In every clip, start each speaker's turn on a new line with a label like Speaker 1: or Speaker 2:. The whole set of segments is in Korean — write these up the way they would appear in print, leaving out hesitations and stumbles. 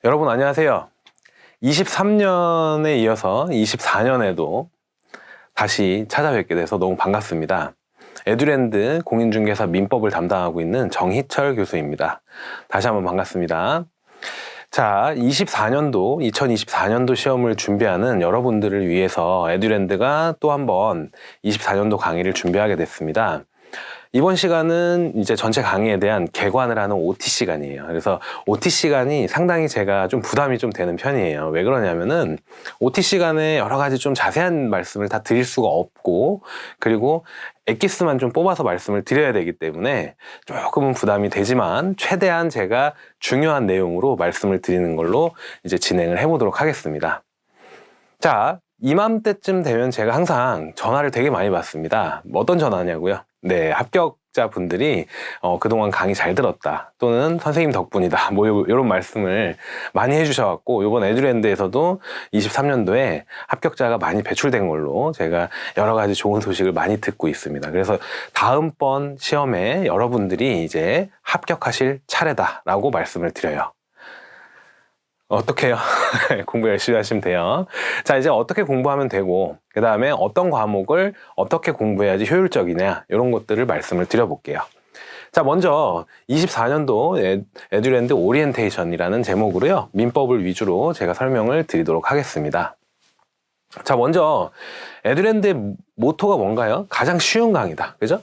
Speaker 1: 여러분 안녕하세요. 23년에 이어서 24년에도 다시 찾아뵙게 돼서 너무 반갑습니다. 에듀랜드 공인중개사 민법을 담당하고 있는 정희철 교수입니다. 다시 한번 반갑습니다. 자, 2024년도 시험을 준비하는 여러분들을 위해서 에듀랜드가 또 한 번 24년도 강의를 준비하게 됐습니다. 이번 시간은 이제 전체 강의에 대한 개관을 하는 OT 시간이에요. 그래서 OT 시간이 상당히 제가 좀 부담이 좀 되는 편이에요. 왜 그러냐면은 OT 시간에 여러 가지 좀 자세한 말씀을 다 드릴 수가 없고, 그리고 엑기스만 좀 뽑아서 말씀을 드려야 되기 때문에 조금은 부담이 되지만 최대한 제가 중요한 내용으로 말씀을 드리는 걸로 이제 진행을 해보도록 하겠습니다. 자, 이맘때쯤 되면 제가 항상 전화를 되게 많이 받습니다. 어떤 전화냐고요? 네, 합격자분들이 그동안 강의 잘 들었다, 또는 선생님 덕분이다, 뭐 이런 말씀을 많이 해주셔갖고 이번 에듀랜드에서도 23년도에 합격자가 많이 배출된 걸로 제가 여러 가지 좋은 소식을 많이 듣고 있습니다. 그래서 다음번 시험에 여러분들이 이제 합격하실 차례다라고 말씀을 드려요. 어떻게요? 공부 열심히 하시면 돼요. 자, 이제 어떻게 공부하면 되고, 그 다음에 어떤 과목을 어떻게 공부해야지 효율적이냐, 이런 것들을 말씀을 드려볼게요. 자, 먼저 24년도 에듀랜드 오리엔테이션이라는 제목으로요, 민법을 위주로 제가 설명을 드리도록 하겠습니다. 자, 먼저 에듀랜드의 모토가 뭔가요? 가장 쉬운 강의다, 그죠?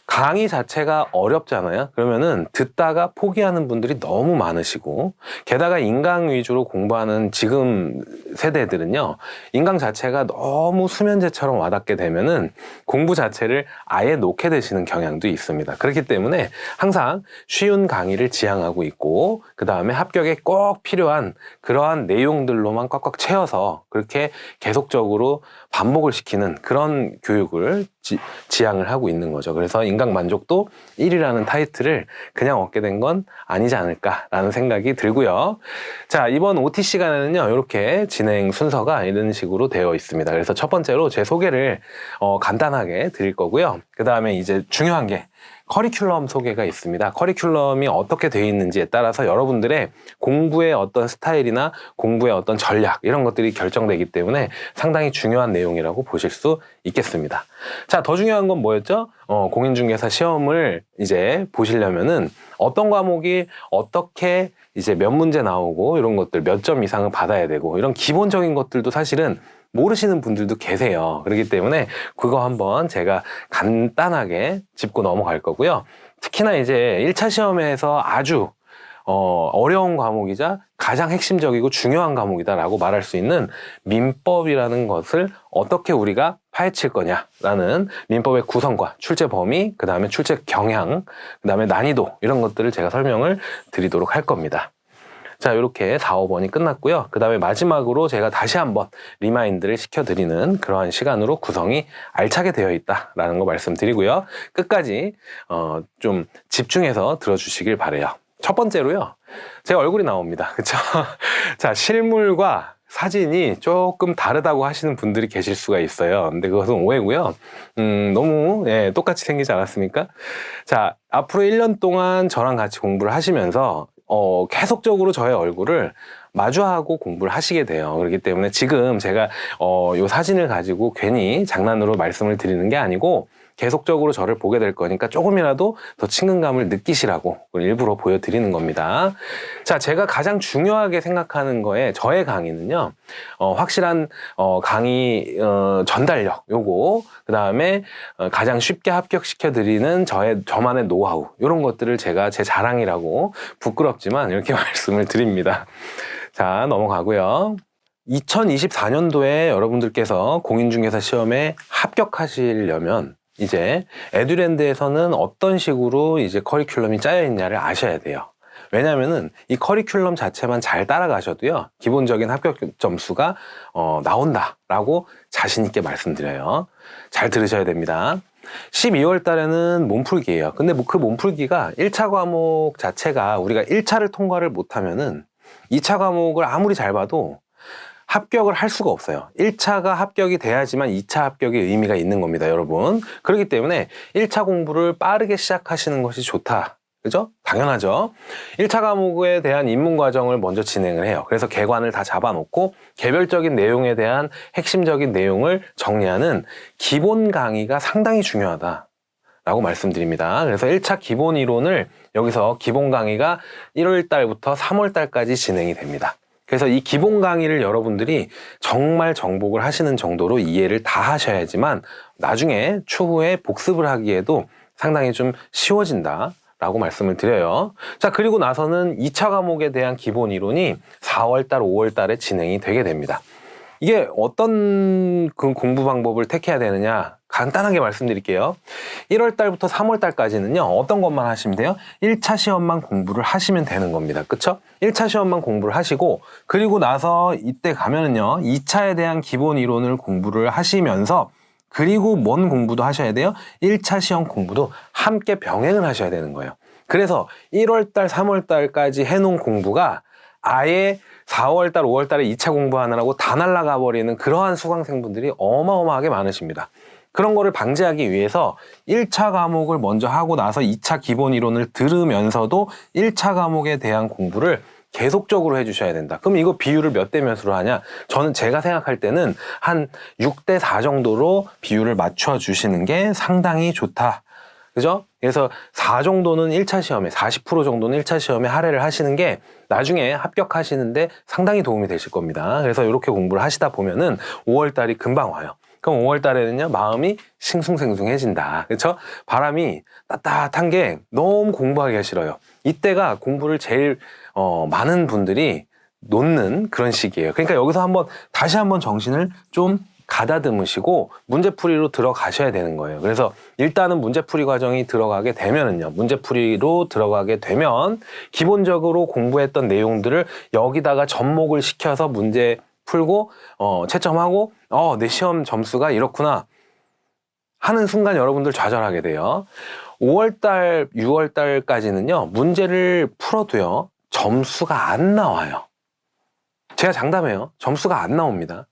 Speaker 1: 강의 자체가 어렵잖아요. 그러면은 듣다가 포기하는 분들이 너무 많으시고, 게다가 인강 위주로 공부하는 지금 세대들은요, 인강 자체가 너무 수면제처럼 와닿게 되면은 공부 자체를 아예 놓게 되시는 경향도 있습니다. 그렇기 때문에 항상 쉬운 강의를 지향하고 있고, 그 다음에 합격에 꼭 필요한 그러한 내용들로만 꽉꽉 채워서 그렇게 계속적으로 반복을 시키는 그런 교육을 지향을 하고 있는 거죠. 그래서 인강 만족도 1위라는 타이틀을 그냥 얻게 된 건 아니지 않을까라는 생각이 들고요. 자, 이번 OT 시간에는요, 이렇게 진행 순서가 이런 식으로 되어 있습니다. 그래서 첫 번째로 제 소개를 간단하게 드릴 거고요. 그 다음에 이제 중요한 게 커리큘럼 소개가 있습니다. 커리큘럼이 어떻게 되어 있는지에 따라서 여러분들의 공부의 어떤 스타일이나 공부의 어떤 전략, 이런 것들이 결정되기 때문에 상당히 중요한 내용이라고 보실 수 있겠습니다. 자, 더 중요한 건 뭐였죠? 공인중개사 시험을 이제 보시려면은 어떤 과목이 어떻게 이제 몇 문제 나오고, 이런 것들 몇 점 이상을 받아야 되고, 이런 기본적인 것들도 사실은 모르시는 분들도 계세요. 그렇기 때문에 그거 한번 제가 간단하게 짚고 넘어갈 거고요. 특히나 이제 1차 시험에서 아주 어려운 과목이자 가장 핵심적이고 중요한 과목이다라고 말할 수 있는 민법이라는 것을 어떻게 우리가 파헤칠 거냐라는 민법의 구성과 출제 범위, 그 다음에 출제 경향, 그 다음에 난이도, 이런 것들을 제가 설명을 드리도록 할 겁니다. 자, 이렇게 4, 5번이 끝났고요. 그 다음에 마지막으로 제가 다시 한번 리마인드를 시켜드리는 그러한 시간으로 구성이 알차게 되어 있다라는 거 말씀드리고요. 끝까지 좀 집중해서 들어주시길 바래요. 첫 번째로요, 제 얼굴이 나옵니다. 그쵸? 자, 실물과 사진이 조금 다르다고 하시는 분들이 계실 수가 있어요. 근데 그것은 오해고요. 너무 똑같이 생기지 않았습니까? 자, 앞으로 1년 동안 저랑 같이 공부를 하시면서 계속적으로 저의 얼굴을 마주하고 공부를 하시게 돼요. 그렇기 때문에 지금 제가 요 사진을 가지고 괜히 장난으로 말씀을 드리는 게 아니고, 계속적으로 저를 보게 될 거니까 조금이라도 더 친근감을 느끼시라고 일부러 보여드리는 겁니다. 자, 제가 가장 중요하게 생각하는 거에 저의 강의는요, 확실한 강의 전달력, 요거, 그 다음에 가장 쉽게 합격시켜드리는 저만의 노하우, 이런 것들을 제가 제 자랑이라고 부끄럽지만 이렇게 말씀을 드립니다. 자, 넘어가고요. 2024년도에 여러분들께서 공인중개사 시험에 합격하시려면 이제 에듀랜드에서는 어떤 식으로 이제 커리큘럼이 짜여 있냐를 아셔야 돼요. 왜냐면은 이 커리큘럼 자체만 잘 따라가셔도요, 기본적인 합격 점수가 나온다라고 자신 있게 말씀드려요. 잘 들으셔야 됩니다. 12월 달에는 몸풀기예요. 근데 뭐 그 몸풀기가 1차 과목 자체가 우리가 1차를 통과를 못하면은 2차 과목을 아무리 잘 봐도 합격을 할 수가 없어요. 1차가 합격이 돼야지만 2차 합격의 의미가 있는 겁니다, 여러분. 그렇기 때문에 1차 공부를 빠르게 시작하시는 것이 좋다. 그죠? 당연하죠. 1차 과목에 대한 입문 과정을 먼저 진행을 해요. 그래서 개관을 다 잡아놓고 개별적인 내용에 대한 핵심적인 내용을 정리하는 기본 강의가 상당히 중요하다라고 말씀드립니다. 그래서 1차 기본 이론을 여기서 기본 강의가 1월 달부터 3월 달까지 진행이 됩니다. 그래서 이 기본 강의를 여러분들이 정말 정복을 하시는 정도로 이해를 다 하셔야지만 나중에 추후에 복습을 하기에도 상당히 좀 쉬워진다 라고 말씀을 드려요. 자, 그리고 나서는 2차 과목에 대한 기본 이론이 4월달, 5월달에 진행이 되게 됩니다. 이게 어떤 그 공부 방법을 택해야 되느냐 간단하게 말씀드릴게요. 1월달부터 3월달까지는요 어떤 것만 하시면 돼요? 1차 시험만 공부를 하시면 되는 겁니다. 그쵸? 1차 시험만 공부를 하시고 그리고 나서 이때 가면은요 2차에 대한 기본 이론을 공부를 하시면서 그리고 뭔 공부도 하셔야 돼요? 1차 시험 공부도 함께 병행을 하셔야 되는 거예요. 그래서 1월달, 3월달까지 해놓은 공부가 아예 4월달, 5월달에 2차 공부하느라고 다 날아가 버리는 그러한 수강생분들이 어마어마하게 많으십니다. 그런 거를 방지하기 위해서 1차 과목을 먼저 하고 나서 2차 기본 이론을 들으면서도 1차 과목에 대한 공부를 계속적으로 해주셔야 된다. 그럼 이거 비율을 몇 대 몇으로 하냐? 제가 생각할 때는 한 6대 4 정도로 비율을 맞춰 주시는 게 상당히 좋다. 그죠? 그래서 4 정도는 1차 시험에, 40% 정도는 1차 시험에 할애를 하시는 게 나중에 합격하시는데 상당히 도움이 되실 겁니다. 그래서 이렇게 공부를 하시다 보면은 5월 달이 금방 와요. 그럼 5월 달에는요, 마음이 싱숭생숭해진다. 그렇죠? 바람이 따뜻한 게 너무 공부하기가 싫어요. 이때가 공부를 제일 많은 분들이 놓는 그런 시기예요. 그러니까 여기서 다시 한번 정신을 좀 가다듬으시고 문제풀이로 들어가셔야 되는 거예요. 그래서 일단은 문제풀이 과정이 들어가게 되면은요, 문제풀이로 들어가게 되면 기본적으로 공부했던 내용들을 여기다가 접목을 시켜서 문제 풀고 채점하고 내 시험 점수가 이렇구나 하는 순간 여러분들 좌절하게 돼요. 5월달, 6월달까지는요 문제를 풀어도요 점수가 안 나와요. 제가 장담해요. 점수가 안 나옵니다.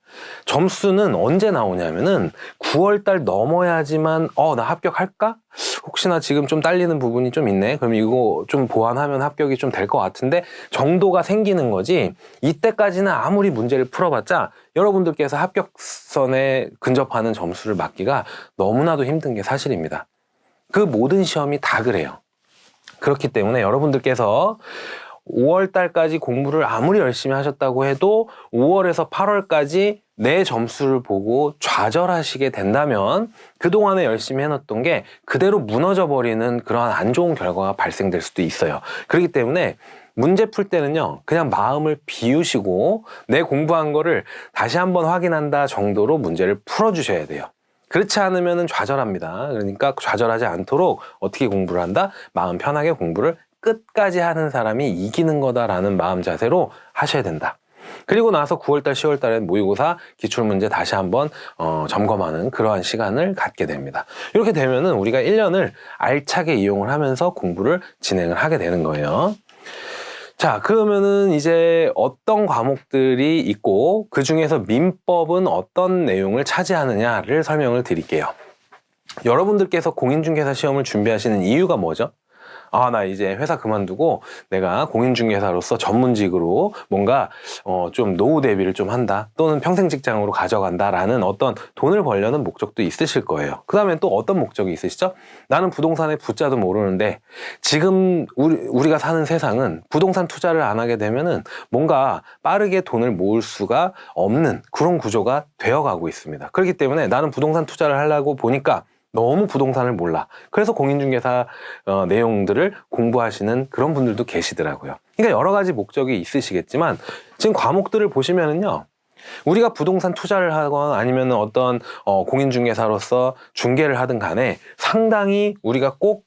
Speaker 1: 점수는 언제 나오냐면은 9월달 넘어야지만 나 합격할까? 혹시나 지금 좀 딸리는 부분이 좀 있네. 그럼 이거 좀 보완하면 합격이 좀 될 것 같은데 정도가 생기는 거지. 이때까지는 아무리 문제를 풀어봤자 여러분들께서 합격선에 근접하는 점수를 맞기가 너무나도 힘든 게 사실입니다. 그 모든 시험이 다 그래요. 그렇기 때문에 여러분들께서 5월 달까지 공부를 아무리 열심히 하셨다고 해도 5월에서 8월까지 내 점수를 보고 좌절하시게 된다면 그동안에 열심히 해놨던 게 그대로 무너져 버리는 그러한 안 좋은 결과가 발생될 수도 있어요. 그렇기 때문에 문제 풀 때는요 그냥 마음을 비우시고 내 공부한 거를 다시 한번 확인한다 정도로 문제를 풀어주셔야 돼요. 그렇지 않으면 좌절합니다. 그러니까 좌절하지 않도록 어떻게 공부를 한다? 마음 편하게 공부를 끝까지 하는 사람이 이기는 거다라는 마음 자세로 하셔야 된다. 그리고 나서 9월달, 10월달엔 모의고사 기출문제 다시 한번 점검하는 그러한 시간을 갖게 됩니다. 이렇게 되면은 우리가 1년을 알차게 이용을 하면서 공부를 진행을 하게 되는 거예요. 자, 그러면은 이제 어떤 과목들이 있고 그 중에서 민법은 어떤 내용을 차지하느냐를 설명을 드릴게요. 여러분들께서 공인중개사 시험을 준비하시는 이유가 뭐죠? 나 이제 회사 그만두고 내가 공인중개사로서 전문직으로 뭔가 좀 노후 대비를 좀 한다, 또는 평생 직장으로 가져간다라는 어떤 돈을 벌려는 목적도 있으실 거예요. 그 다음에 또 어떤 목적이 있으시죠? 나는 부동산의 부자도 모르는데 지금 우리가 사는 세상은 부동산 투자를 안 하게 되면은 뭔가 빠르게 돈을 모을 수가 없는 그런 구조가 되어가고 있습니다. 그렇기 때문에 나는 부동산 투자를 하려고 보니까 너무 부동산을 몰라. 그래서 공인중개사 내용들을 공부하시는 그런 분들도 계시더라고요. 그러니까 여러 가지 목적이 있으시겠지만 지금 과목들을 보시면은요, 우리가 부동산 투자를 하건 아니면 어떤 공인중개사로서 중개를 하든 간에 상당히 우리가 꼭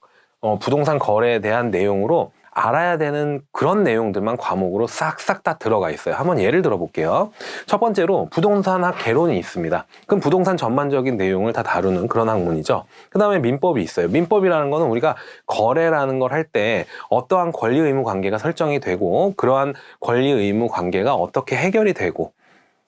Speaker 1: 부동산 거래에 대한 내용으로 알아야 되는 그런 내용들만 과목으로 싹싹 다 들어가 있어요. 한번 예를 들어 볼게요. 첫 번째로 부동산학 개론이 있습니다. 그럼 부동산 전반적인 내용을 다 다루는 그런 학문이죠. 그 다음에 민법이 있어요. 민법이라는 거는 우리가 거래라는 걸 할 때 어떠한 권리 의무 관계가 설정이 되고 그러한 권리 의무 관계가 어떻게 해결이 되고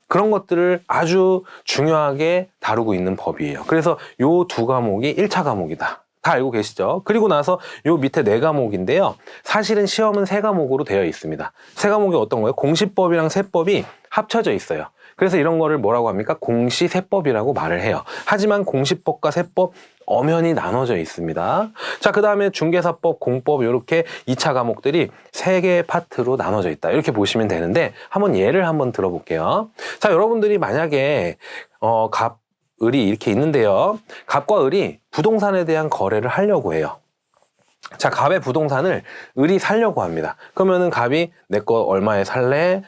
Speaker 1: 그런 것들을 아주 중요하게 다루고 있는 법이에요. 그래서 요 두 과목이 1차 과목이다 다 알고 계시죠? 그리고 나서 요 밑에 4과목인데요. 사실은 시험은 3과목으로 되어 있습니다. 3과목이 어떤 거예요? 공시법이랑 세법이 합쳐져 있어요. 그래서 이런 거를 뭐라고 합니까? 공시세법이라고 말을 해요. 하지만 공시법과 세법 엄연히 나눠져 있습니다. 자, 그 다음에 중개사법, 공법 이렇게 2차 과목들이 3개의 파트로 나눠져 있다. 이렇게 보시면 되는데 한번 예를 한번 들어볼게요. 자, 여러분들이 만약에 갑, 을이 이렇게 있는데요. 갑과 을이 부동산에 대한 거래를 하려고 해요. 자, 갑의 부동산을 을이 사려고 합니다. 그러면은 갑이 내 거 얼마에 살래?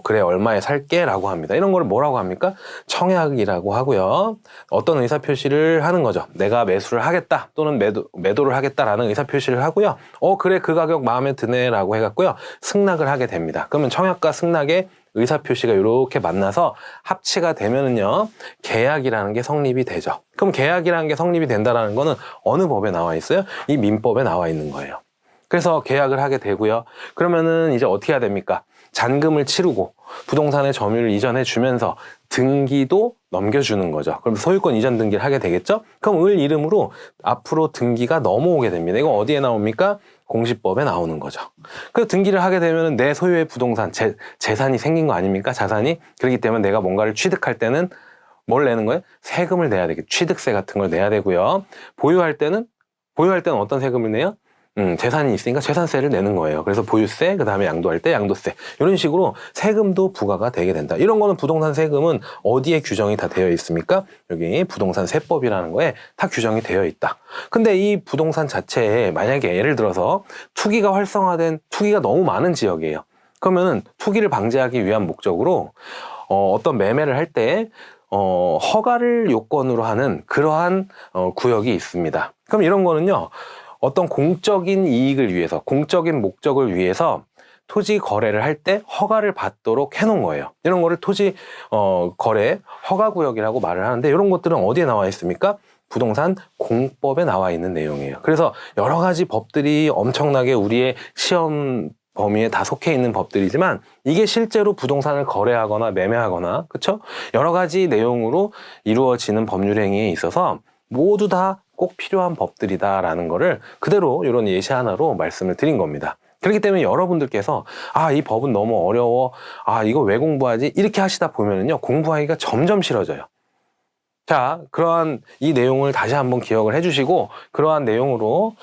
Speaker 1: 그래, 얼마에 살게? 라고 합니다. 이런 걸 뭐라고 합니까? 청약이라고 하고요. 어떤 의사표시를 하는 거죠. 내가 매수를 하겠다 또는 매도를 하겠다라는 의사표시를 하고요. 그래, 그 가격 마음에 드네 라고 해갖고요. 승낙을 하게 됩니다. 그러면 청약과 승낙의 의사표시가 이렇게 만나서 합치가 되면은요, 계약이라는 게 성립이 되죠. 그럼 계약이라는 게 성립이 된다라는 거는 어느 법에 나와 있어요? 이 민법에 나와 있는 거예요. 그래서 계약을 하게 되고요. 그러면은 이제 어떻게 해야 됩니까? 잔금을 치르고 부동산의 점유를 이전해 주면서 등기도 넘겨주는 거죠. 그럼 소유권 이전 등기를 하게 되겠죠? 그럼 을 이름으로 앞으로 등기가 넘어오게 됩니다. 이거 어디에 나옵니까? 공시법에 나오는 거죠. 그래서 등기를 하게 되면 내 소유의 부동산, 재산이 생긴 거 아닙니까? 자산이. 그렇기 때문에 내가 뭔가를 취득할 때는 뭘 내는 거예요? 세금을 내야 되겠죠. 취득세 같은 걸 내야 되고요. 보유할 때는 어떤 세금을 내요? 재산이 있으니까 재산세를 내는 거예요. 그래서 보유세, 그 다음에 양도할 때 양도세. 이런 식으로 세금도 부과가 되게 된다. 이런 거는 부동산 세금은 어디에 규정이 다 되어 있습니까? 여기 부동산 세법이라는 거에 다 규정이 되어 있다. 근데 이 부동산 자체에 만약에 예를 들어서 투기가 활성화된, 투기가 너무 많은 지역이에요. 그러면은 투기를 방지하기 위한 목적으로 어떤 매매를 할 때 허가를 요건으로 하는 그러한 구역이 있습니다. 그럼 이런 거는요, 어떤 공적인 이익을 위해서, 공적인 목적을 위해서 토지 거래를 할 때 허가를 받도록 해놓은 거예요. 이런 거를 토지 거래 허가구역이라고 말을 하는데, 이런 것들은 어디에 나와 있습니까? 부동산 공법에 나와 있는 내용이에요. 그래서 여러 가지 법들이 엄청나게 우리의 시험 범위에 다 속해 있는 법들이지만, 이게 실제로 부동산을 거래하거나 매매하거나, 그렇죠? 여러 가지 내용으로 이루어지는 법률 행위에 있어서 모두 다 꼭 필요한 법들이다라는 거를 그대로 이런 예시 하나로 말씀을 드린 겁니다. 그렇기 때문에 여러분들께서 이 법은 너무 어려워, 이거 왜 공부하지? 이렇게 하시다 보면은요, 공부하기가 점점 싫어져요. 자, 그러한 이 내용을 다시 한번 기억을 해주시고, 그러한 내용으로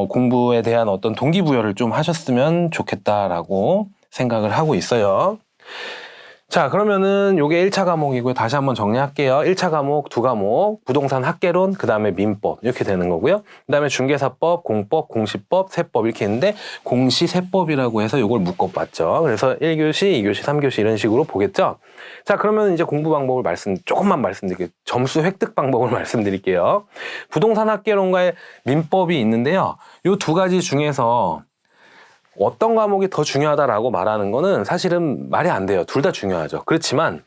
Speaker 1: 공부에 대한 어떤 동기부여를 좀 하셨으면 좋겠다라고 생각을 하고 있어요. 자, 그러면은 요게 1차 과목이고요. 다시 한번 정리할게요. 1차 과목, 2과목, 부동산 학개론, 그 다음에 민법 이렇게 되는 거고요. 그 다음에 중개사법, 공법, 공시법, 세법 이렇게 있는데, 공시세법이라고 해서 요걸 묶어봤죠. 그래서 1교시, 2교시, 3교시 이런 식으로 보겠죠. 자, 그러면 이제 공부 방법을 조금만 말씀드릴게요. 점수 획득 방법을 말씀드릴게요. 부동산 학개론과의 민법이 있는데요. 요 2가지 중에서 어떤 과목이 더 중요하다라고 말하는 거는 사실은 말이 안 돼요. 둘 다 중요하죠. 그렇지만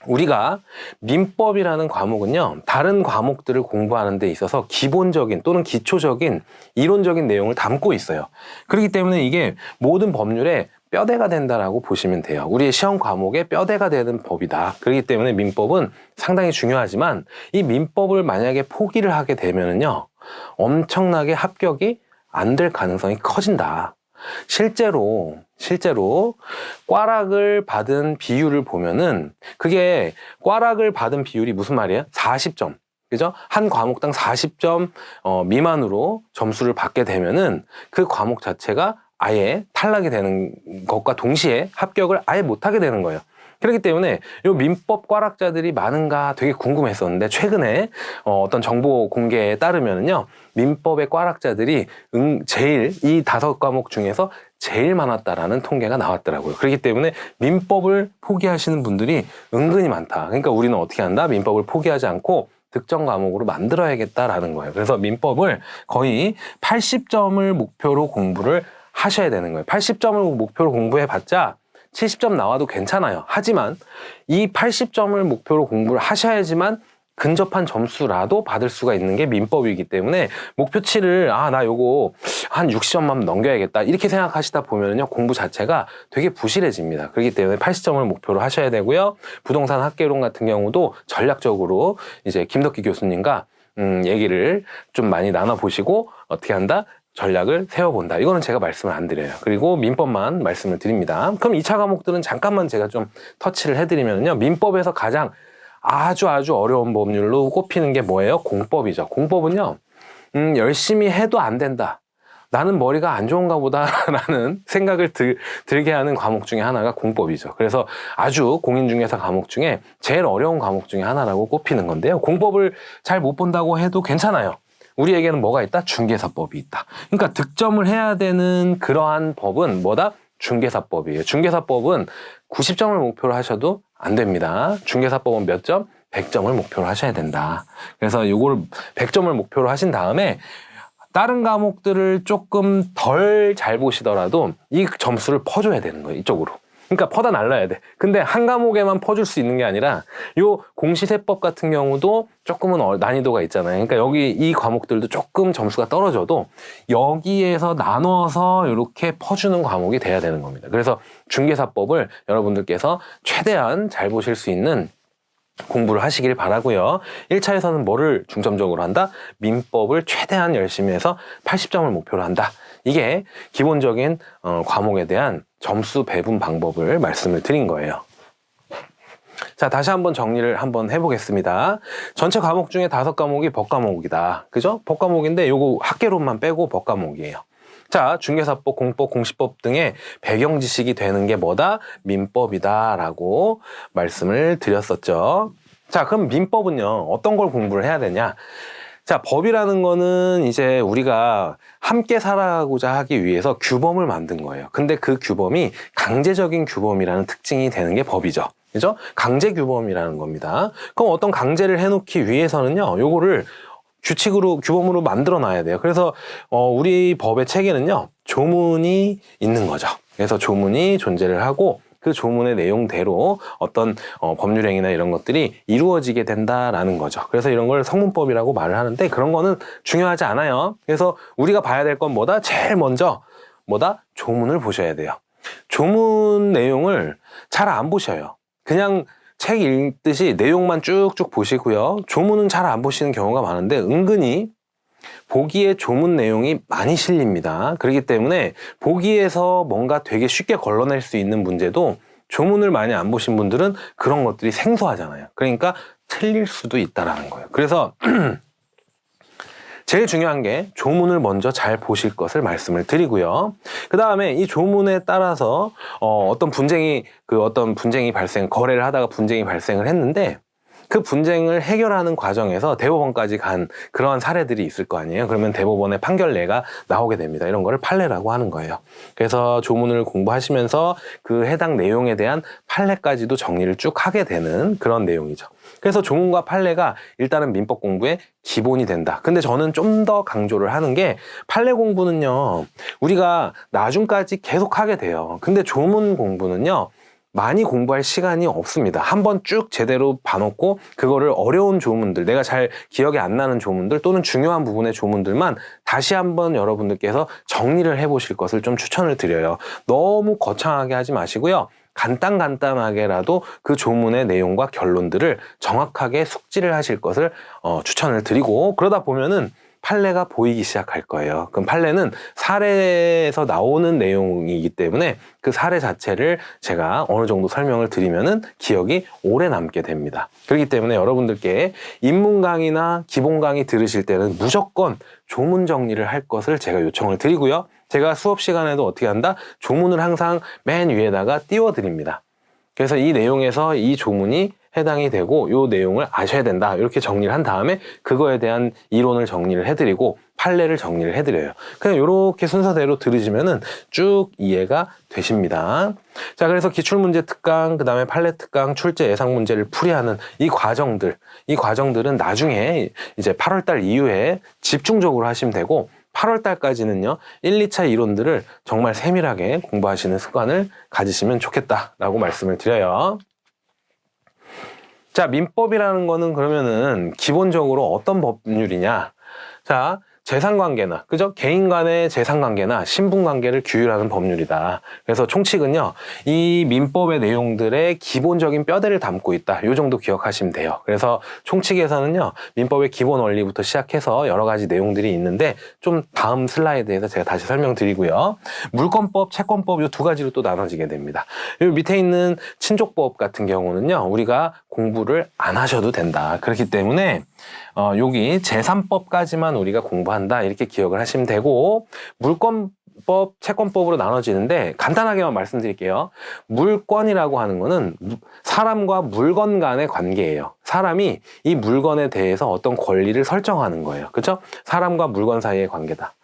Speaker 1: 우리가 민법이라는 과목은요, 다른 과목들을 공부하는 데 있어서 기본적인 또는 기초적인 이론적인 내용을 담고 있어요. 그렇기 때문에 이게 모든 법률의 뼈대가 된다라고 보시면 돼요. 우리의 시험 과목의 뼈대가 되는 법이다. 그렇기 때문에 민법은 상당히 중요하지만, 이 민법을 만약에 포기를 하게 되면은요, 엄청나게 합격이 안 될 가능성이 커진다. 실제로 꽈락을 받은 비율을 보면은, 그게 꽈락을 받은 비율이 무슨 말이에요? 40점. 그죠? 한 과목당 40점 미만으로 점수를 받게 되면은 그 과목 자체가 아예 탈락이 되는 것과 동시에 합격을 아예 못하게 되는 거예요. 그렇기 때문에 이 민법 꽈락자들이 많은가 되게 궁금했었는데, 최근에 어떤 정보 공개에 따르면요, 민법의 꽈락자들이 제일 이 5과목 중에서 제일 많았다라는 통계가 나왔더라고요. 그렇기 때문에 민법을 포기하시는 분들이 은근히 많다. 그러니까 우리는 어떻게 한다? 민법을 포기하지 않고 득점 과목으로 만들어야겠다라는 거예요. 그래서 민법을 거의 80점을 목표로 공부를 하셔야 되는 거예요. 80점을 목표로 공부해봤자 70점 나와도 괜찮아요. 하지만 이 80점을 목표로 공부를 하셔야지만 근접한 점수라도 받을 수가 있는 게 민법이기 때문에, 목표치를 나 요거 한 60점만 넘겨야겠다 이렇게 생각하시다 보면요, 공부 자체가 되게 부실해집니다. 그렇기 때문에 80점을 목표로 하셔야 되고요. 부동산 학개론 같은 경우도 전략적으로 이제 김덕기 교수님과 얘기를 좀 많이 나눠보시고 어떻게 한다? 전략을 세워본다. 이거는 제가 말씀을 안 드려요. 그리고 민법만 말씀을 드립니다. 그럼 2차 과목들은 잠깐만 제가 좀 터치를 해드리면요. 민법에서 가장 아주 어려운 법률로 꼽히는 게 뭐예요? 공법이죠. 공법은요. 열심히 해도 안 된다. 나는 머리가 안 좋은가 보다 라는 생각을 들게 하는 과목 중에 하나가 공법이죠. 그래서 아주 공인중개사 과목 중에 제일 어려운 과목 중에 하나라고 꼽히는 건데요. 공법을 잘 못 본다고 해도 괜찮아요. 우리에게는 뭐가 있다? 중개사법이 있다. 그러니까 득점을 해야 되는 그러한 법은 뭐다? 중개사법이에요. 중개사법은 90점을 목표로 하셔도 안 됩니다. 중개사법은 몇 점? 100점을 목표로 하셔야 된다. 그래서 이걸 100점을 목표로 하신 다음에 다른 과목들을 조금 덜 잘 보시더라도 이 점수를 퍼줘야 되는 거예요. 이쪽으로. 그러니까 퍼다 날라야 돼. 근데 한 과목에만 퍼줄 수 있는 게 아니라 요 공시세법 같은 경우도 조금은 난이도가 있잖아요. 그러니까 여기 이 과목들도 조금 점수가 떨어져도 여기에서 나눠서 이렇게 퍼주는 과목이 돼야 되는 겁니다. 그래서 중개사법을 여러분들께서 최대한 잘 보실 수 있는 공부를 하시길 바라고요. 1차에서는 뭐를 중점적으로 한다? 민법을 최대한 열심히 해서 80점을 목표로 한다. 이게 기본적인 과목에 대한 점수 배분 방법을 말씀을 드린 거예요. 자, 다시 한번 정리를 한번 해보겠습니다. 전체 과목 중에 5과목이 법과목이다. 그죠? 법과목인데 요거 학개론만 빼고 법과목이에요. 자, 중개사법, 공법, 공시법 등의 배경 지식이 되는 게 뭐다? 민법이다 라고 말씀을 드렸었죠. 자, 그럼 민법은요, 어떤 걸 공부를 해야 되냐? 자, 법이라는 거는 이제 우리가 함께 살아가고자 하기 위해서 규범을 만든 거예요. 근데 그 규범이 강제적인 규범이라는 특징이 되는 게 법이죠. 그죠? 강제 규범이라는 겁니다. 그럼 어떤 강제를 해놓기 위해서는요, 요거를 규칙으로, 규범으로 만들어 놔야 돼요. 그래서, 우리 법의 체계는요, 조문이 있는 거죠. 그래서 조문이 존재를 하고, 그 조문의 내용대로 어떤 법률행위나 이런 것들이 이루어지게 된다라는 거죠. 그래서 이런 걸 성문법이라고 말을 하는데 그런 거는 중요하지 않아요. 그래서 우리가 봐야 될 건 뭐다? 제일 먼저 뭐다? 조문을 보셔야 돼요. 조문 내용을 잘 안 보셔요. 그냥 책 읽듯이 내용만 쭉쭉 보시고요. 조문은 잘 안 보시는 경우가 많은데 은근히 보기에 조문 내용이 많이 실립니다. 그렇기 때문에 보기에서 뭔가 되게 쉽게 걸러낼 수 있는 문제도 조문을 많이 안 보신 분들은 그런 것들이 생소하잖아요. 그러니까 틀릴 수도 있다라는 거예요. 그래서 제일 중요한 게 조문을 먼저 잘 보실 것을 말씀을 드리고요. 그 다음에 이 조문에 따라서 어떤 분쟁이 거래를 하다가 분쟁이 발생을 했는데 그 분쟁을 해결하는 과정에서 대법원까지 간 그러한 사례들이 있을 거 아니에요. 그러면 대법원의 판결례가 나오게 됩니다. 이런 거를 판례라고 하는 거예요. 그래서 조문을 공부하시면서 그 해당 내용에 대한 판례까지도 정리를 쭉 하게 되는 그런 내용이죠. 그래서 조문과 판례가 일단은 민법 공부의 기본이 된다. 근데 저는 좀 더 강조를 하는 게 판례 공부는요, 우리가 나중까지 계속 하게 돼요. 근데 조문 공부는요, 많이 공부할 시간이 없습니다. 한번 쭉 제대로 봐놓고 그거를 어려운 조문들, 내가 잘 기억이 안 나는 조문들 또는 중요한 부분의 조문들만 다시 한번 여러분들께서 정리를 해보실 것을 좀 추천을 드려요. 너무 거창하게 하지 마시고요. 간단하게라도 그 조문의 내용과 결론들을 정확하게 숙지를 하실 것을 추천을 드리고, 그러다 보면은 판례가 보이기 시작할 거예요. 그럼 판례는 사례에서 나오는 내용이기 때문에 그 사례 자체를 제가 어느 정도 설명을 드리면은 기억이 오래 남게 됩니다. 그렇기 때문에 여러분들께 입문 강의나 기본 강의 들으실 때는 무조건 조문 정리를 할 것을 제가 요청을 드리고요. 제가 수업 시간에도 어떻게 한다? 조문을 항상 맨 위에다가 띄워드립니다. 그래서 이 내용에서 이 조문이 해당이 되고 이 내용을 아셔야 된다. 이렇게 정리를 한 다음에 그거에 대한 이론을 정리를 해드리고 판례를 정리를 해드려요. 그냥 이렇게 순서대로 들으시면은 쭉 이해가 되십니다. 자, 그래서 기출문제 특강, 그 다음에 판례 특강, 출제 예상 문제를 풀이하는 이 과정들은 나중에 이제 8월달 이후에 집중적으로 하시면 되고 8월 달까지는요, 1, 2차 이론들을 정말 세밀하게 공부하시는 습관을 가지시면 좋겠다라고 말씀을 드려요. 자, 민법이라는 거는 그러면은 기본적으로 어떤 법률이냐? 자, 재산관계나, 그죠? 개인 간의 재산관계나 신분관계를 규율하는 법률이다. 그래서 총칙은요, 이 민법의 내용들의 기본적인 뼈대를 담고 있다. 요 정도 기억하시면 돼요. 그래서 총칙에서는요, 민법의 기본 원리부터 시작해서 여러 가지 내용들이 있는데, 좀 다음 슬라이드에서 제가 다시 설명드리고요. 물권법, 채권법 요 두 가지로 또 나눠지게 됩니다. 요 밑에 있는 친족법 같은 경우는요, 우리가 공부를 안 하셔도 된다. 그렇기 때문에 여기 재산법까지만 우리가 공부한다 이렇게 기억을 하시면 되고, 물권법, 채권법으로 나눠지는데 간단하게만 말씀드릴게요. 물권이라고 하는 거는 사람과 물건 간의 관계예요. 사람이 이 물건에 대해서 어떤 권리를 설정하는 거예요. 그렇죠? 사람과 물건 사이의 관계다.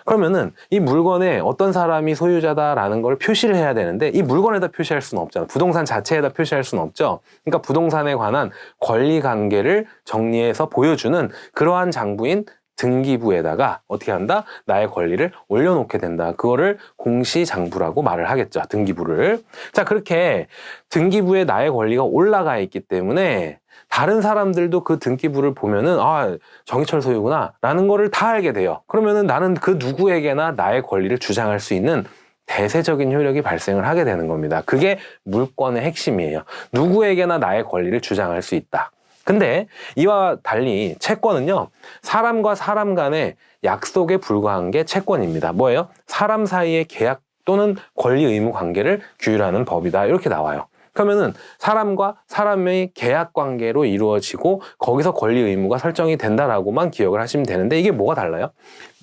Speaker 1: 그러면은 이 물건에 어떤 사람이 소유자다라는 걸 표시를 해야 되는데 이 물건에다 표시할 수는 없잖아. 부동산 자체에다 표시할 수는 없죠. 그러니까 부동산에 관한 권리 관계를 정리해서 보여주는 그러한 장부인 등기부에다가 어떻게 한다? 나의 권리를 올려놓게 된다. 그거를 공시장부라고 말을 하겠죠. 등기부를. 자, 그렇게 등기부에 나의 권리가 올라가 있기 때문에 다른 사람들도 그 등기부를 보면은 아, 정희철 소유구나 라는 거를 다 알게 돼요. 그러면은 나는 그 누구에게나 나의 권리를 주장할 수 있는 대세적인 효력이 발생을 하게 되는 겁니다. 그게 물권의 핵심이에요. 누구에게나 나의 권리를 주장할 수 있다. 근데 이와 달리 채권은요, 사람과 사람 간의 약속에 불과한 게 채권입니다. 뭐예요? 사람 사이의 계약 또는 권리 의무 관계를 규율하는 법이다. 이렇게 나와요. 그러면은 사람과 사람의 계약 관계로 이루어지고 거기서 권리 의무가 설정이 된다라고만 기억을 하시면 되는데, 이게 뭐가 달라요?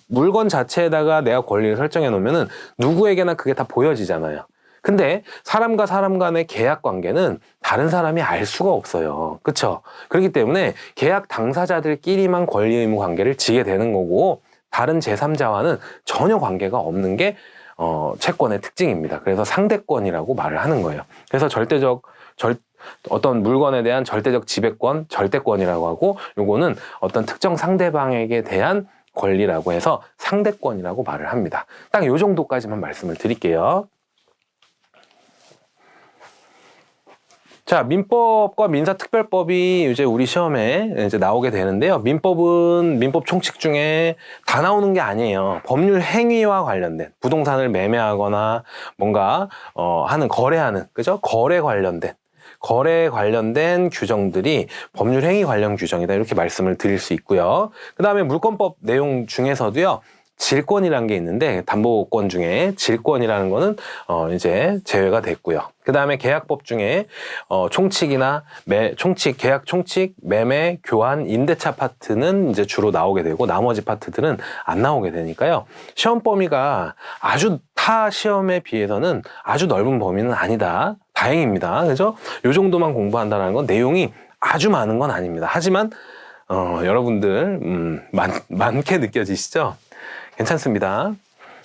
Speaker 1: 물건 자체에다가 내가 권리를 설정해 놓으면은 누구에게나 그게 다 보여지잖아요. 근데 사람과 사람 간의 계약 관계는 다른 사람이 알 수가 없어요. 그렇죠? 그렇기 때문에 계약 당사자들끼리만 권리 의무 관계를 지게 되는 거고, 다른 제3자와는 전혀 관계가 없는 게 채권의 특징입니다. 그래서 상대권이라고 말을 하는 거예요. 그래서 어떤 물건에 대한 절대적 지배권, 절대권이라고 하고, 요거는 어떤 특정 상대방에게 대한 권리라고 해서 상대권이라고 말을 합니다. 딱 요 정도까지만 말씀을 드릴게요. 자, 민법과 민사특별법이 이제 우리 시험에 이제 나오게 되는데요. 민법은 민법 총칙 중에 다 나오는 게 아니에요. 법률 행위와 관련된, 부동산을 매매하거나 뭔가 거래하는, 그죠? 거래 관련된 규정들이 법률 행위 관련 규정이다. 이렇게 말씀을 드릴 수 있고요. 그다음에 물권법 내용 중에서도요, 질권이라는 게 있는데, 담보권 중에 질권이라는 거는 이제 제외가 됐고요. 그 다음에 계약법 중에 총칙이나 계약 총칙, 매매, 교환, 임대차 파트는 이제 주로 나오게 되고, 나머지 파트들은 안 나오게 되니까요. 시험 범위가 아주 타 시험에 비해서는 아주 넓은 범위는 아니다. 다행입니다. 그죠? 요 정도만 공부한다는 건 내용이 아주 많은 건 아닙니다. 하지만 여러분들 많게 느껴지시죠? 괜찮습니다.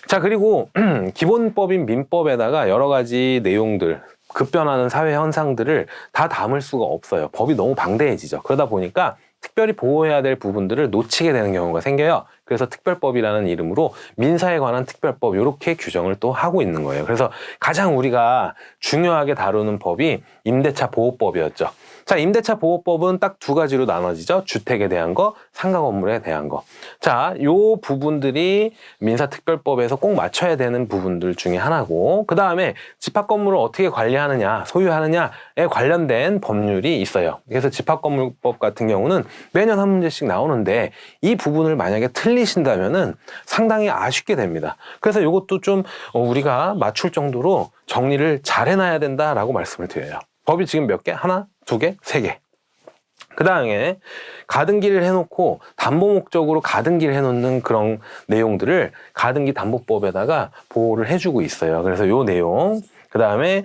Speaker 1: 자, 그리고 기본법인 민법에다가 여러 가지 내용들, 급변하는 사회 현상들을 다 담을 수가 없어요. 법이 너무 방대해지죠. 그러다 보니까 특별히 보호해야 될 부분들을 놓치게 되는 경우가 생겨요. 그래서 특별법이라는 이름으로 민사에 관한 특별법, 이렇게 규정을 또 하고 있는 거예요. 그래서 가장 우리가 중요하게 다루는 법이 임대차 보호법이었죠. 자, 임대차 보호법은 딱 두 가지로 나눠지죠. 주택에 대한 거, 상가 건물에 대한 거. 자, 요 부분들이 민사특별법에서 꼭 맞춰야 되는 부분들 중에 하나고, 그 다음에 집합 건물을 어떻게 관리하느냐, 소유하느냐에 관련된 법률이 있어요. 그래서 집합건물법 같은 경우는 매년 한 문제씩 나오는데, 이 부분을 만약에 틀리신다면은 상당히 아쉽게 됩니다. 그래서 이것도 좀 우리가 맞출 정도로 정리를 잘 해놔야 된다라고 말씀을 드려요. 법이 지금 몇 개? 하나, 두 개, 세 개. 그 다음에 가등기를 해놓고 담보 목적으로 가등기를 해놓는 그런 내용들을 가등기 담보법에다가 보호를 해주고 있어요. 그래서 요 내용. 그 다음에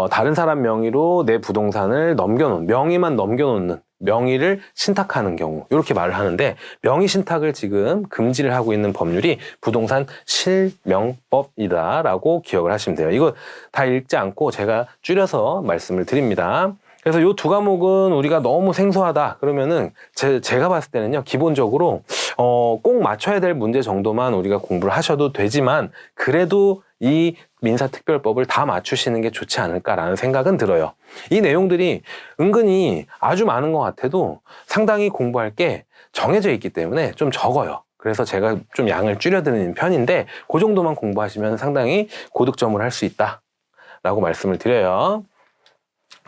Speaker 1: 다른 사람 명의로 내 부동산을 명의만 넘겨놓는, 명의를 신탁하는 경우, 이렇게 말을 하는데, 명의 신탁을 지금 금지를 하고 있는 법률이 부동산 실명법이다라고 기억을 하시면 돼요. 이거 다 읽지 않고 제가 줄여서 말씀을 드립니다. 그래서 이 두 과목은 우리가 너무 생소하다 그러면은 제가 봤을 때는요, 기본적으로 꼭 맞춰야 될 문제 정도만 우리가 공부를 하셔도 되지만, 그래도 이 민사특별법을 다 맞추시는 게 좋지 않을까라는 생각은 들어요. 이 내용들이 은근히 아주 많은 것 같아도 상당히 공부할 게 정해져 있기 때문에 좀 적어요. 그래서 제가 좀 양을 줄여드리는 편인데 그 정도만 공부하시면 상당히 고득점을 할 수 있다라고 말씀을 드려요.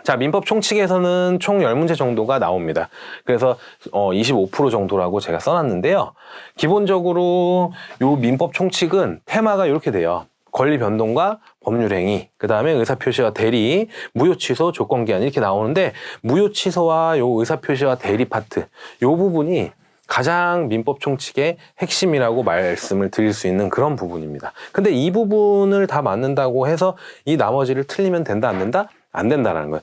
Speaker 1: 자, 민법 총칙에서는 총 10문제 정도가 나옵니다. 그래서 25% 정도라고 제가 써놨는데요. 기본적으로 요 민법 총칙은 테마가 이렇게 돼요. 권리 변동과 법률행위, 그 다음에 의사표시와 대리, 무효취소, 조건기한 이렇게 나오는데 무효취소와 요 의사표시와 대리 파트 요 부분이 가장 민법 총칙의 핵심이라고 말씀을 드릴 수 있는 그런 부분입니다. 근데 이 부분을 다 맞는다고 해서 이 나머지를 틀리면 된다 안 된다? 안 된다라는 거예요.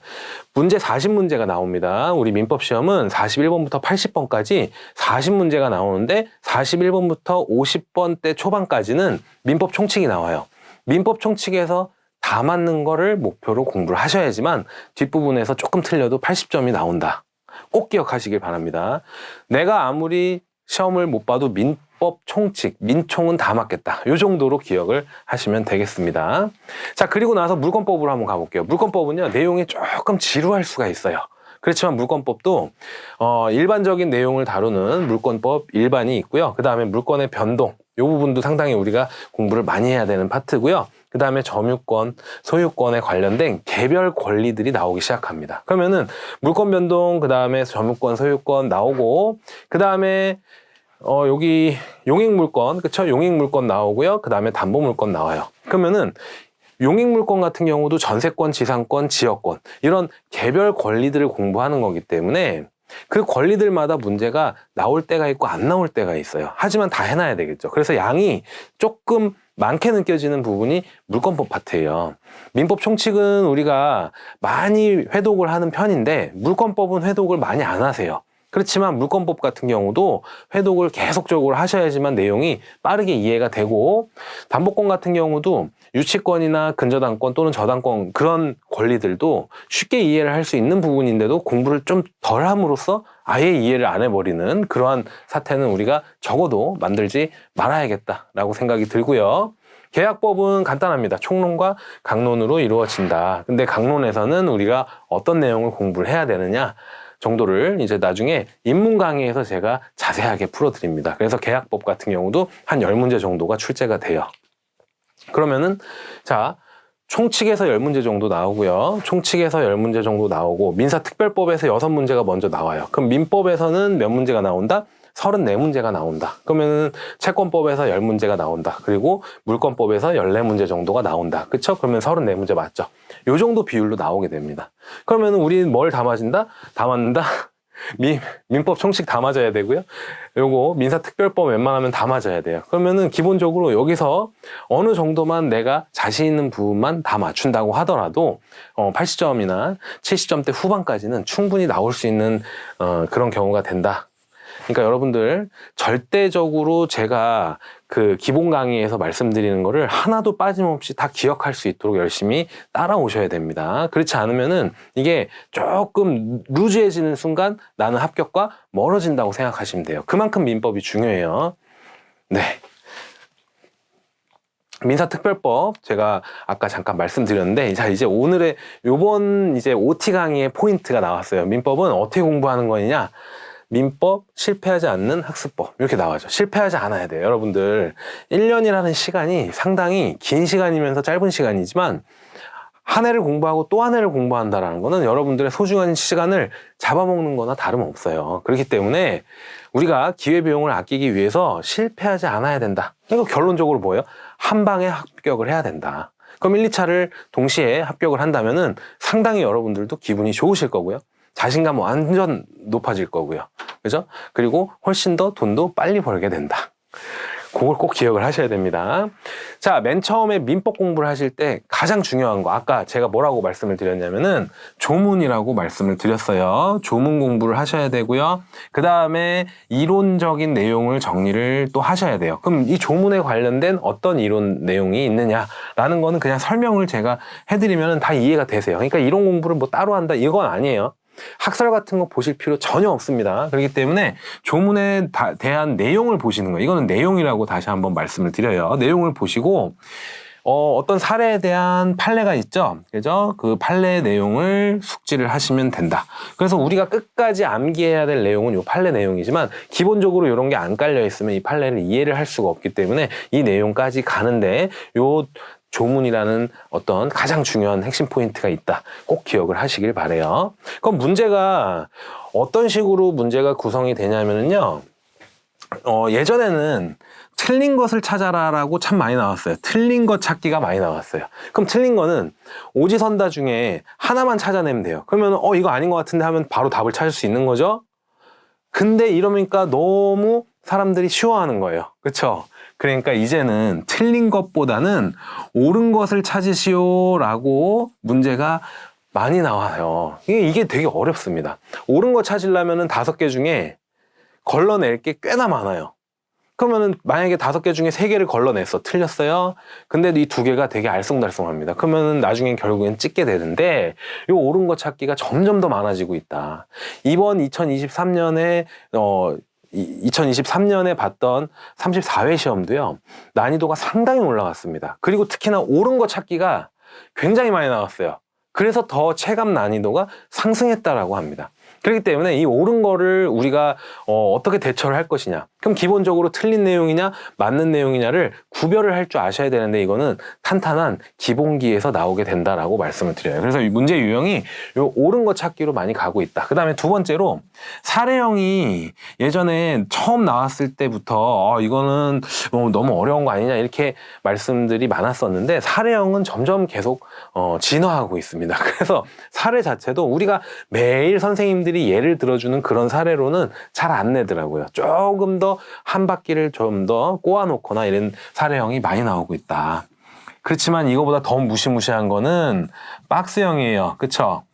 Speaker 1: 문제 40문제가 나옵니다. 우리 민법 시험은 41번부터 80번까지 40문제가 나오는데 41번부터 50번대 초반까지는 민법 총칙이 나와요. 민법 총칙에서 다 맞는 거를 목표로 공부를 하셔야지만 뒷부분에서 조금 틀려도 80점이 나온다. 꼭 기억하시길 바랍니다. 내가 아무리 시험을 못 봐도 민법 총칙, 민총은 다 맞겠다. 이 정도로 기억을 하시면 되겠습니다. 자, 그리고 나서 물권법으로 한번 가볼게요. 물권법은요, 내용이 조금 지루할 수가 있어요. 그렇지만 물권법도 일반적인 내용을 다루는 물권법 일반이 있고요. 그 다음에 물권의 변동, 이 부분도 상당히 우리가 공부를 많이 해야 되는 파트고요. 그 다음에 점유권, 소유권에 관련된 개별 권리들이 나오기 시작합니다. 그러면은 물권 변동, 그 다음에 점유권, 소유권 나오고, 그 다음에 여기 용익물권, 그쵸? 용익물권 나오고요. 그 다음에 담보물권 나와요. 그러면은 용익물권 같은 경우도 전세권, 지상권, 지역권 이런 개별 권리들을 공부하는 거기 때문에 그 권리들마다 문제가 나올 때가 있고 안 나올 때가 있어요. 하지만 다 해놔야 되겠죠. 그래서 양이 조금 많게 느껴지는 부분이 물권법 파트예요. 민법 총칙은 우리가 많이 회독을 하는 편인데 물권법은 회독을 많이 안 하세요. 그렇지만 물권법 같은 경우도 회독을 계속적으로 하셔야지만 내용이 빠르게 이해가 되고, 담보권 같은 경우도 유치권이나 근저당권 또는 저당권 그런 권리들도 쉽게 이해를 할 수 있는 부분인데도 공부를 좀 덜 함으로써 아예 이해를 안 해버리는 그러한 사태는 우리가 적어도 만들지 말아야겠다라고 생각이 들고요. 계약법은 간단합니다. 총론과 강론으로 이루어진다. 근데 강론에서는 우리가 어떤 내용을 공부를 해야 되느냐 정도를 이제 나중에 입문 강의에서 제가 자세하게 풀어드립니다. 그래서 계약법 같은 경우도 한 10문제 정도가 출제가 돼요. 그러면은 자, 총칙에서 10문제 정도 나오고요. 총칙에서 10문제 정도 나오고 민사특별법에서 6문제가 먼저 나와요. 그럼 민법에서는 몇 문제가 나온다? 34문제가 나온다. 그러면은 채권법에서 10문제가 나온다. 그리고 물권법에서 14문제 정도가 나온다. 그쵸? 그러면 34문제 맞죠? 요 정도 비율로 나오게 됩니다. 그러면은 우리는 뭘 다 맞은다? 다 맞는다? 민법 총칙 다 맞아야 되고요. 요거 민사특별법 웬만하면 다 맞아야 돼요. 그러면은 기본적으로 여기서 어느 정도만 내가 자신 있는 부분만 다 맞춘다고 하더라도 80점이나 70점대 후반까지는 충분히 나올 수 있는 그런 경우가 된다. 그러니까 여러분들 절대적으로 제가 그 기본 강의에서 말씀드리는 거를 하나도 빠짐없이 다 기억할 수 있도록 열심히 따라오셔야 됩니다. 그렇지 않으면은 이게 조금 루즈해지는 순간 나는 합격과 멀어진다고 생각하시면 돼요. 그만큼 민법이 중요해요. 네. 민사특별법 제가 아까 잠깐 말씀드렸는데, 자, 이제 오늘의 요번 이제 OT 강의의 포인트가 나왔어요. 민법은 어떻게 공부하는 거냐? 민법 실패하지 않는 학습법 이렇게 나와죠. 실패하지 않아야 돼요. 여러분들 1년이라는 시간이 상당히 긴 시간이면서 짧은 시간이지만 한 해를 공부하고 또 한 해를 공부한다는 거는 여러분들의 소중한 시간을 잡아먹는 거나 다름없어요. 그렇기 때문에 우리가 기회비용을 아끼기 위해서 실패하지 않아야 된다. 이거 결론적으로 뭐예요? 한 방에 합격을 해야 된다. 그럼 1, 2차를 동시에 합격을 한다면은 상당히 여러분들도 기분이 좋으실 거고요. 자신감 완전 높아질 거고요. 그죠? 그리고 훨씬 더 돈도 빨리 벌게 된다. 그걸 꼭 기억을 하셔야 됩니다. 자, 맨 처음에 민법 공부를 하실 때 가장 중요한 거, 아까 제가 뭐라고 말씀을 드렸냐면은 조문이라고 말씀을 드렸어요. 조문 공부를 하셔야 되고요. 그 다음에 이론적인 내용을 정리를 또 하셔야 돼요. 그럼 이 조문에 관련된 어떤 이론 내용이 있느냐라는 거는 그냥 설명을 제가 해드리면 다 이해가 되세요. 그러니까 이론 공부를 뭐 따로 한다 이건 아니에요. 학설 같은 거 보실 필요 전혀 없습니다. 그렇기 때문에 조문에 대한 내용을 보시는 거예요. 이거는 내용이라고 다시 한번 말씀을 드려요. 내용을 보시고 어떤 사례에 대한 판례가 있죠. 그죠? 그 판례 내용을 숙지를 하시면 된다. 그래서 우리가 끝까지 암기해야 될 내용은 이 판례 내용이지만 기본적으로 이런 게 안 깔려 있으면 이 판례를 이해를 할 수가 없기 때문에 이 내용까지 가는데 요 조문이라는 어떤 가장 중요한 핵심 포인트가 있다. 꼭 기억을 하시길 바래요. 그럼 문제가 어떤 식으로 문제가 구성이 되냐면요. 예전에는 틀린 것을 찾아라라고 참 많이 나왔어요. 틀린 것 찾기가 많이 나왔어요. 그럼 틀린 거는 오지선다 중에 하나만 찾아내면 돼요. 그러면 이거 아닌 것 같은데 하면 바로 답을 찾을 수 있는 거죠. 근데 이러니까 너무 사람들이 쉬워하는 거예요. 그렇죠? 그러니까 이제는 틀린 것보다는 옳은 것을 찾으시오라고 문제가 많이 나와요. 이게 되게 어렵습니다. 옳은 거 찾으려면 5개 중에 걸러낼 게 꽤나 많아요. 그러면은 만약에 5개 중에 3개를 걸러냈어. 틀렸어요. 근데 이 2개가 되게 알쏭달쏭합니다. 그러면은 나중엔 결국엔 찍게 되는데 이 옳은 거 찾기가 점점 더 많아지고 있다. 이번 2023년에 2023년에 봤던 34회 시험도요. 난이도가 상당히 올라갔습니다. 그리고 특히나 옳은 거 찾기가 굉장히 많이 나왔어요. 그래서 더 체감 난이도가 상승했다라고 합니다. 그렇기 때문에 이 옳은 거를 우리가 어떻게 대처를 할 것이냐. 그럼 기본적으로 틀린 내용이냐 맞는 내용이냐를 구별을 할 줄 아셔야 되는데 이거는 탄탄한 기본기에서 나오게 된다라고 말씀을 드려요. 그래서 이 문제 유형이 요 옳은 거 찾기로 많이 가고 있다. 그 다음에 2번째로 사례형이 예전에 처음 나왔을 때부터 이거는 너무 어려운 거 아니냐 이렇게 말씀들이 많았었는데 사례형은 점점 계속 진화하고 있습니다. 그래서 사례 자체도 우리가 매일 선생님들이 예를 들어주는 그런 사례로는 잘 안 내더라고요. 조금 더 한 바퀴를 좀 더 꼬아놓거나 이런 사례형이 많이 나오고 있다. 그렇지만 이거보다 더 무시무시한 거는 박스형이에요. 그쵸?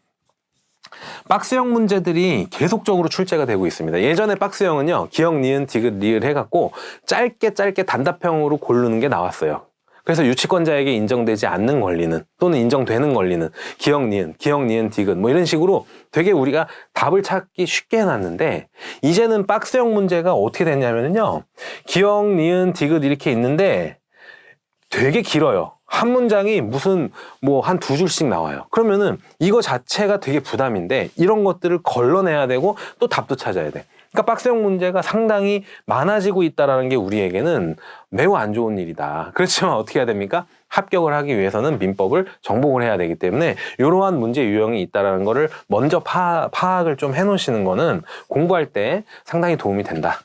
Speaker 1: 박스형 문제들이 계속적으로 출제가 되고 있습니다. 예전에 박스형은요, 기역, 니은, 디귿, 리을 해갖고 짧게 단답형으로 고르는 게 나왔어요. 그래서 유치권자에게 인정되지 않는 권리는 또는 인정되는 권리는 기역, 니은, 디귿 뭐 이런 식으로 되게 우리가 답을 찾기 쉽게 해놨는데 이제는 박스형 문제가 어떻게 됐냐면요. 기역, 니은, 디귿 이렇게 있는데 되게 길어요. 한 문장이 무슨 한 2줄씩 나와요. 그러면은 이거 자체가 되게 부담인데 이런 것들을 걸러내야 되고 또 답도 찾아야 돼. 그러니까 박스형 문제가 상당히 많아지고 있다는 게 우리에게는 매우 안 좋은 일이다. 그렇지만 어떻게 해야 됩니까? 합격을 하기 위해서는 민법을 정복을 해야 되기 때문에 이러한 문제 유형이 있다는 거를 먼저 파악을 좀 해놓으시는 거는 공부할 때 상당히 도움이 된다.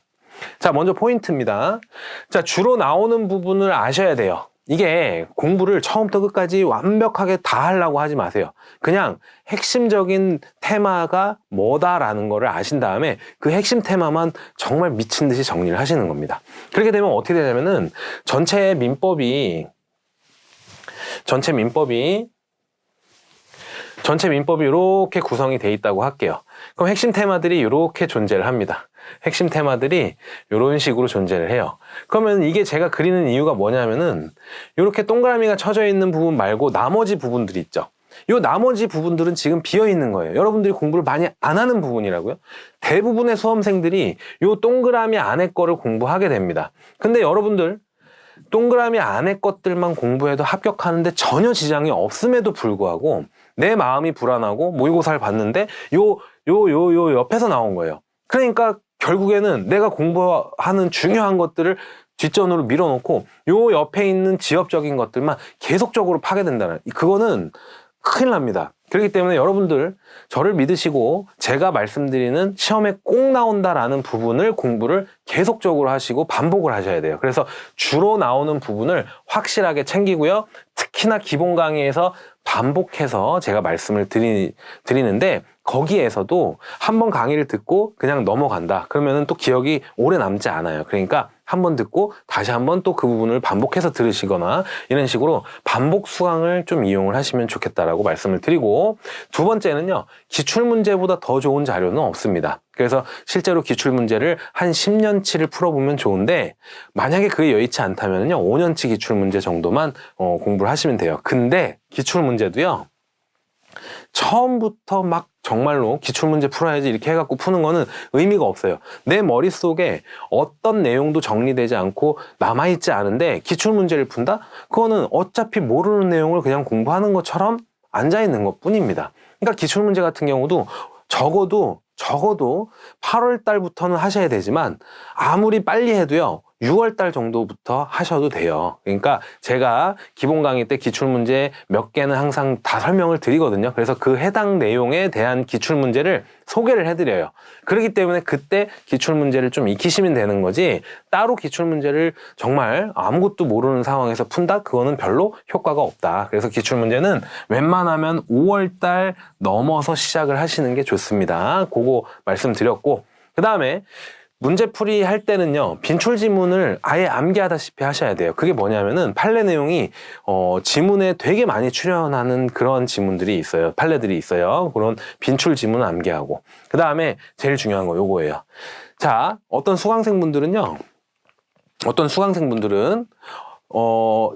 Speaker 1: 자, 먼저 포인트입니다. 자, 주로 나오는 부분을 아셔야 돼요. 이게 공부를 처음부터 끝까지 완벽하게 다 하려고 하지 마세요. 그냥 핵심적인 테마가 뭐다라는 거를 아신 다음에 그 핵심 테마만 정말 미친 듯이 정리를 하시는 겁니다. 그렇게 되면 어떻게 되냐면은 전체 민법이 이렇게 구성이 돼 있다고 할게요. 그럼 핵심 테마들이 이렇게 존재를 합니다. 핵심 테마들이 이런 식으로 존재를 해요. 그러면 이게 제가 그리는 이유가 뭐냐면은 이렇게 동그라미가 쳐져 있는 부분 말고 나머지 부분들이 있죠. 이 나머지 부분들은 지금 비어 있는 거예요. 여러분들이 공부를 많이 안 하는 부분이라고요. 대부분의 수험생들이 이 동그라미 안에 거를 공부하게 됩니다. 근데 여러분들 동그라미 안에 것들만 공부해도 합격하는데 전혀 지장이 없음에도 불구하고 내 마음이 불안하고 모의고사를 봤는데 요 옆에서 나온 거예요. 그러니까 결국에는 내가 공부하는 중요한 것들을 뒷전으로 밀어놓고 요 옆에 있는 지엽적인 것들만 계속적으로 파괴된다는, 그거는 큰일 납니다. 그렇기 때문에 여러분들 저를 믿으시고 제가 말씀드리는 시험에 꼭 나온다라는 부분을 공부를 계속적으로 하시고 반복을 하셔야 돼요. 그래서 주로 나오는 부분을 확실하게 챙기고요. 특히나 기본 강의에서 반복해서 제가 말씀을 드리는데 거기에서도 한번 강의를 듣고 그냥 넘어간다. 그러면은 또 기억이 오래 남지 않아요. 그러니까 한번 듣고 다시 한번 또 그 부분을 반복해서 들으시거나 이런 식으로 반복 수강을 좀 이용을 하시면 좋겠다라고 말씀을 드리고, 2번째는요. 기출문제보다 더 좋은 자료는 없습니다. 그래서 실제로 기출문제를 한 10년치를 풀어보면 좋은데 만약에 그게 여의치 않다면요. 5년치 기출문제 정도만 공부를 하시면 돼요. 근데 기출문제도요. 처음부터 막 정말로 기출문제 풀어야지 이렇게 해갖고 푸는 거는 의미가 없어요. 내 머릿속에 어떤 내용도 정리되지 않고 남아있지 않은데 기출문제를 푼다? 그거는 어차피 모르는 내용을 그냥 공부하는 것처럼 앉아있는 것 뿐입니다. 그러니까 기출문제 같은 경우도 적어도 8월 달부터는 하셔야 되지만 아무리 빨리 해도요 6월 달 정도부터 하셔도 돼요. 그러니까 제가 기본 강의 때 기출문제 몇 개는 항상 다 설명을 드리거든요. 그래서 그 해당 내용에 대한 기출문제를 소개를 해드려요. 그렇기 때문에 그때 기출문제를 좀 익히시면 되는 거지 따로 기출문제를 정말 아무것도 모르는 상황에서 푼다? 그거는 별로 효과가 없다. 그래서 기출문제는 웬만하면 5월 달 넘어서 시작을 하시는 게 좋습니다. 그거 말씀드렸고 그 다음에 문제풀이 할 때는요 빈출 지문을 아예 암기하다시피 하셔야 돼요. 그게 뭐냐면은 판례 내용이 지문에 되게 많이 출연하는 그런 지문들이 있어요. 판례들이 있어요. 그런 빈출 지문을 암기하고 그 다음에 제일 중요한 거 요거예요. 자, 어떤 수강생분들은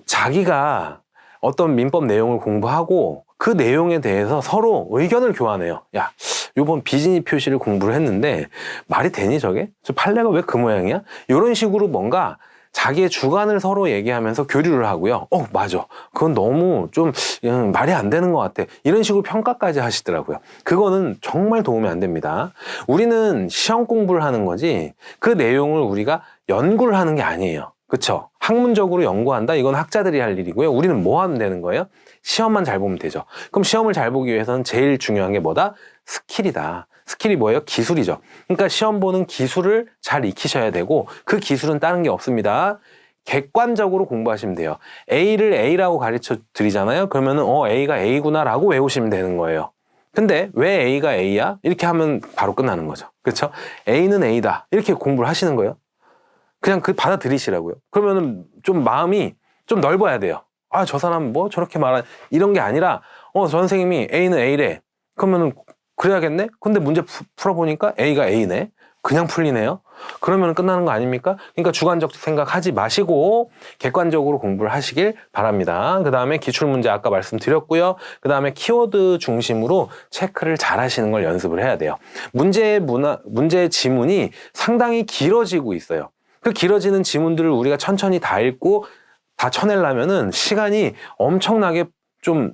Speaker 1: 자기가 어떤 민법 내용을 공부하고 그 내용에 대해서 서로 의견을 교환해요. 야, 요번 비진이 표시를 공부를 했는데 말이 되니 저게? 저 판례가 왜 그 모양이야? 이런 식으로 뭔가 자기의 주관을 서로 얘기하면서 교류를 하고요. 맞아. 그건 너무 좀 말이 안 되는 것 같아. 이런 식으로 평가까지 하시더라고요. 그거는 정말 도움이 안 됩니다. 우리는 시험 공부를 하는 거지 그 내용을 우리가 연구를 하는 게 아니에요. 그쵸? 학문적으로 연구한다? 이건 학자들이 할 일이고요. 우리는 뭐 하면 되는 거예요? 시험만 잘 보면 되죠. 그럼 시험을 잘 보기 위해서는 제일 중요한 게 뭐다? 스킬이다. 스킬이 뭐예요? 기술이죠. 그러니까 시험 보는 기술을 잘 익히셔야 되고 그 기술은 다른 게 없습니다. 객관적으로 공부하시면 돼요. A를 A라고 가르쳐 드리잖아요. 그러면은 A가 A구나 라고 외우시면 되는 거예요. 근데 왜 A가 A야? 이렇게 하면 바로 끝나는 거죠. 그렇죠? A는 A다. 이렇게 공부를 하시는 거예요. 그냥 받아들이시라고요. 그러면은 좀 마음이 좀 넓어야 돼요. 저 사람 뭐 저렇게 이런 게 아니라 저 선생님이 A는 A래. 그러면은 그래야겠네? 근데 문제 풀어보니까 A가 A네? 그냥 풀리네요? 그러면 끝나는 거 아닙니까? 그러니까 주관적 생각하지 마시고 객관적으로 공부를 하시길 바랍니다. 그 다음에 기출문제 아까 말씀드렸고요. 그 다음에 키워드 중심으로 체크를 잘 하시는 걸 연습을 해야 돼요. 문제 지문이 상당히 길어지고 있어요. 그 길어지는 지문들을 우리가 천천히 다 읽고 다 쳐내려면은 시간이 엄청나게 좀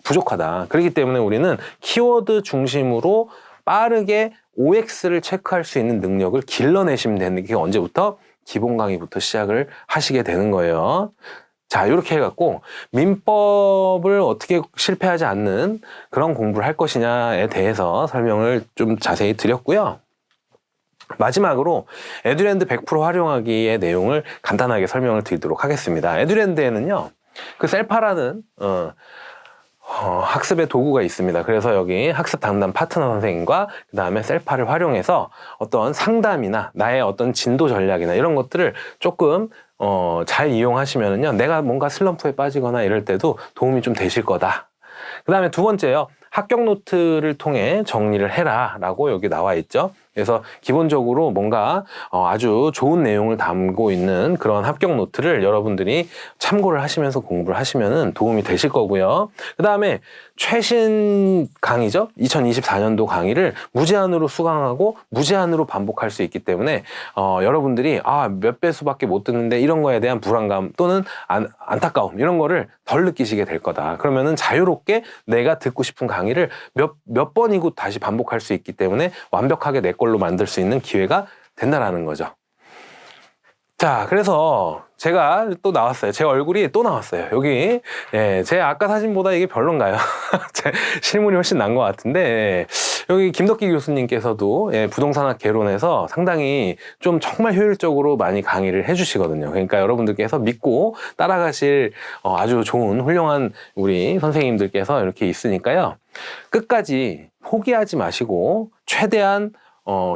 Speaker 1: 부족하다. 그렇기 때문에 우리는 키워드 중심으로 빠르게 OX를 체크할 수 있는 능력을 길러내시면 되는 게 언제부터? 기본 강의부터 시작을 하시게 되는 거예요. 자, 이렇게 해갖고 민법을 어떻게 실패하지 않는 그런 공부를 할 것이냐에 대해서 설명을 좀 자세히 드렸고요. 마지막으로 에듀랜드 100% 활용하기의 내용을 간단하게 설명을 드리도록 하겠습니다. 에듀랜드에는요, 그 셀파라는 학습의 도구가 있습니다. 그래서 여기 학습 담당 파트너 선생님과 그 다음에 셀파를 활용해서 어떤 상담이나 나의 어떤 진도 전략이나 이런 것들을 조금 잘 이용하시면은요, 내가 뭔가 슬럼프에 빠지거나 이럴 때도 도움이 좀 되실 거다. 그 다음에 두 번째요, 합격 노트를 통해 정리를 해라 라고 여기 나와 있죠. 그래서 기본적으로 뭔가 아주 좋은 내용을 담고 있는 그런 합격 노트를 여러분들이 참고를 하시면서 공부를 하시면 도움이 되실 거고요. 그 다음에 최신 강의죠. 2024년도 강의를 무제한으로 수강하고 무제한으로 반복할 수 있기 때문에 여러분들이 몇 배수밖에 못 듣는데 이런 거에 대한 불안감 또는 안타까움 이런 거를 덜 느끼시게 될 거다. 그러면은 자유롭게 내가 듣고 싶은 강의를 몇 번이고 다시 반복할 수 있기 때문에 완벽하게 내 걸로 만들 수 있는 기회가 된다라는 거죠. 자, 그래서 제가 또 나왔어요. 제 얼굴이 또 나왔어요. 여기 제 아까 사진보다 이게 별론가요? 제 실물이 훨씬 난 것 같은데 여기 김덕기 교수님께서도 부동산학 개론에서 상당히 좀 정말 효율적으로 많이 강의를 해주시거든요. 그러니까 여러분들께서 믿고 따라가실 아주 좋은 훌륭한 우리 선생님들께서 이렇게 있으니까요. 끝까지 포기하지 마시고 최대한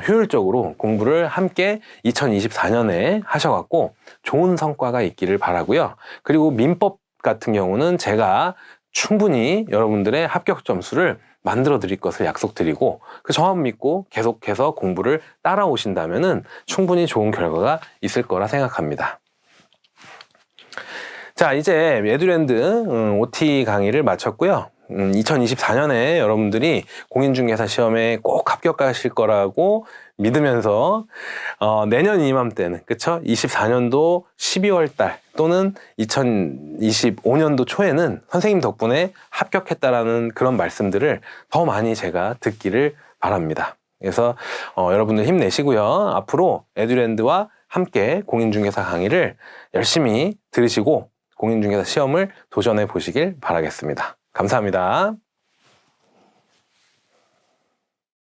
Speaker 1: 효율적으로 공부를 함께 2024년에 하셔갖고 좋은 성과가 있기를 바라고요. 그리고 민법 같은 경우는 제가 충분히 여러분들의 합격 점수를 만들어 드릴 것을 약속드리고 그 저만 믿고 계속해서 공부를 따라오신다면은 충분히 좋은 결과가 있을 거라 생각합니다. 자, 이제 에듀랜드 OT 강의를 마쳤고요. 2024년에 여러분들이 공인중개사 시험에 꼭 합격하실 거라고 믿으면서 내년 이맘때는 그쵸? 24년도 12월 달 또는 2025년도 초에는 선생님 덕분에 합격했다라는 그런 말씀들을 더 많이 제가 듣기를 바랍니다. 그래서 여러분들 힘내시고요. 앞으로 에듀랜드와 함께 공인중개사 강의를 열심히 들으시고 공인중개사 시험을 도전해 보시길 바라겠습니다. 감사합니다.